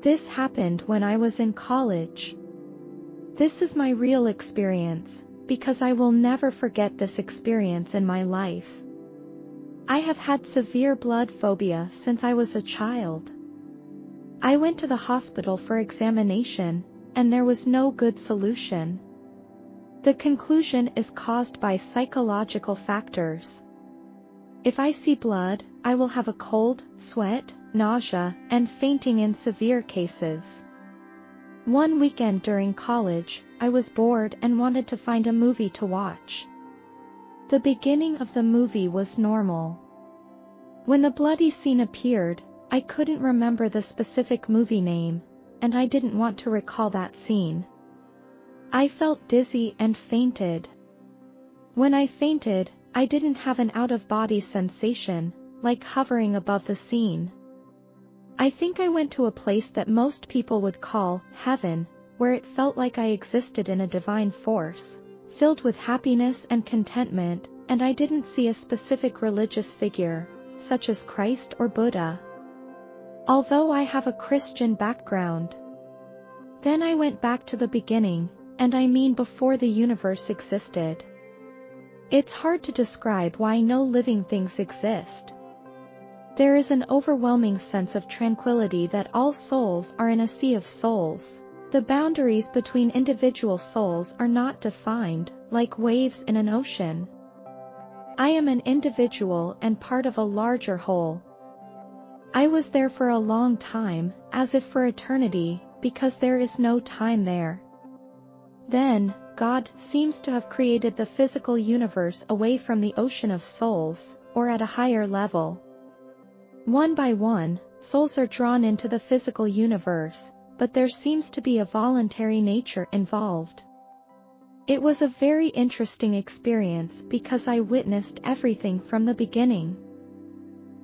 This happened when I was in college. This is my real experience, because I will never forget this experience in my life. I have had severe blood phobia since I was a child. I went to the hospital for examination, and there was no good solution. The conclusion is caused by psychological factors. If I see blood, I will have a cold, sweat, nausea, and fainting in severe cases. One weekend during college, I was bored and wanted to find a movie to watch. The beginning of the movie was normal. When the bloody scene appeared, I couldn't remember the specific movie name, and I didn't want to recall that scene. I felt dizzy and fainted. When I fainted, I didn't have an out-of-body sensation, like hovering above the scene. I think I went to a place that most people would call heaven, where it felt like I existed in a divine force, filled with happiness and contentment, and I didn't see a specific religious figure, such as Christ or Buddha. Although I have a Christian background. Then I went back to the beginning, and I mean before the universe existed. It's hard to describe why no living things exist. There is an overwhelming sense of tranquility that all souls are in a sea of souls. The boundaries between individual souls are not defined, like waves in an ocean. I am an individual and part of a larger whole. I was there for a long time, as if for eternity, because there is no time there. Then, God seems to have created the physical universe away from the ocean of souls, or at a higher level. One by one, souls are drawn into the physical universe, but there seems to be a voluntary nature involved. It was a very interesting experience because I witnessed everything from the beginning.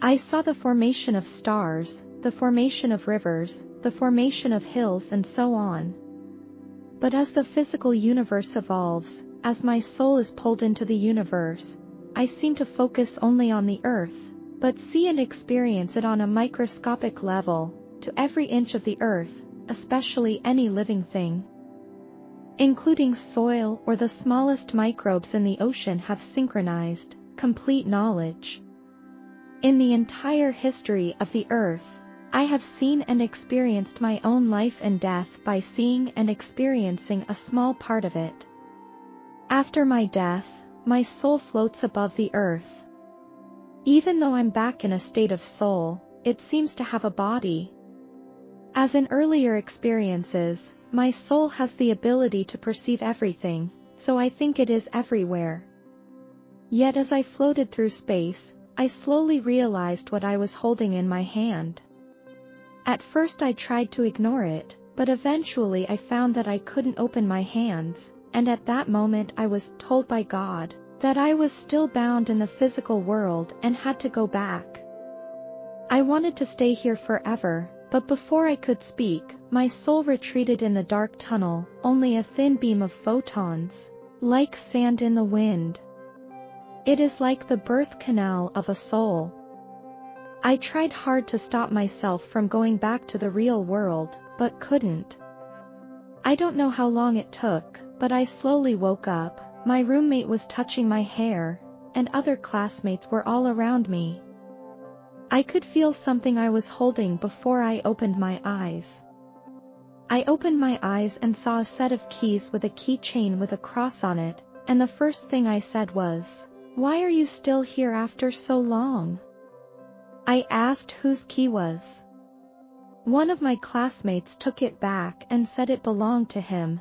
I saw the formation of stars, the formation of rivers, the formation of hills, and so on. But as the physical universe evolves, as my soul is pulled into the universe, I seem to focus only on the earth, but see and experience it on a microscopic level, to every inch of the earth, especially any living thing. Including soil or the smallest microbes in the ocean have synchronized, complete knowledge. In the entire history of the earth, I have seen and experienced my own life and death by seeing and experiencing a small part of it. After my death, my soul floats above the earth. Even though I'm back in a state of soul, it seems to have a body. As in earlier experiences, my soul has the ability to perceive everything, so I think it is everywhere. Yet as I floated through space, I slowly realized what I was holding in my hand. At first I tried to ignore it, but eventually I found that I couldn't open my hands, and at that moment I was told by God that I was still bound in the physical world and had to go back. I wanted to stay here forever, but before I could speak, my soul retreated in the dark tunnel, only a thin beam of photons, like sand in the wind. It is like the birth canal of a soul. I tried hard to stop myself from going back to the real world, but couldn't. I don't know how long it took, but I slowly woke up. My roommate was touching my hair, and other classmates were all around me. I could feel something I was holding before I opened my eyes. I opened my eyes and saw a set of keys with a keychain with a cross on it, and the first thing I said was, "Why are you still here after so long?" I asked whose key was. One of my classmates took it back and said it belonged to him.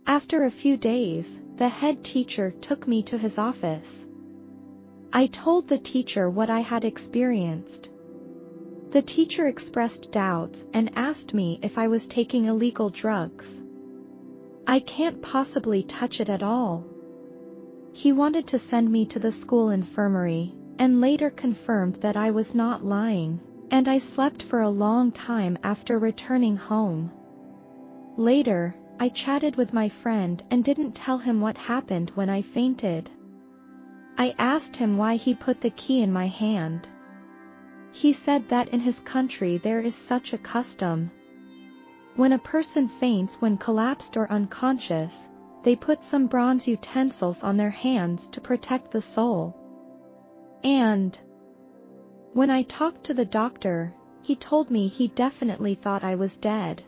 After a few days, the head teacher took me to his office. I told the teacher what I had experienced. The teacher expressed doubts and asked me if I was taking illegal drugs. I can't possibly touch it at all. He wanted to send me to the school infirmary, and later confirmed that I was not lying, and I slept for a long time after returning home. Later, I chatted with my friend and didn't tell him what happened when I fainted. I asked him why he put the key in my hand. He said that in his country there is such a custom, When a person faints when collapsed or unconscious, they put some bronze utensils on their hands to protect the soul. And when I talked to the doctor, he told me he definitely thought I was dead.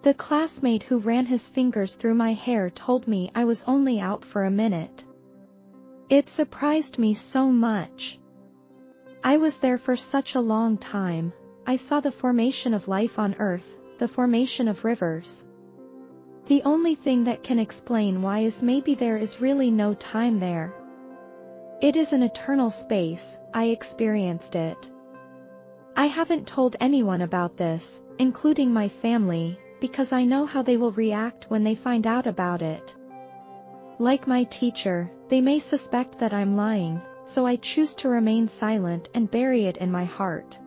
The classmate who ran his fingers through my hair told me I was only out for a minute. It surprised me so much. I was there for such a long time. I saw the formation of life on Earth, the formation of rivers. The only thing that can explain why is maybe there is really no time there. It is an eternal space. I experienced it. I haven't told anyone about this, including my family, because I know how they will react when they find out about it. Like my teacher, they may suspect that I'm lying, so I choose to remain silent and bury it in my heart.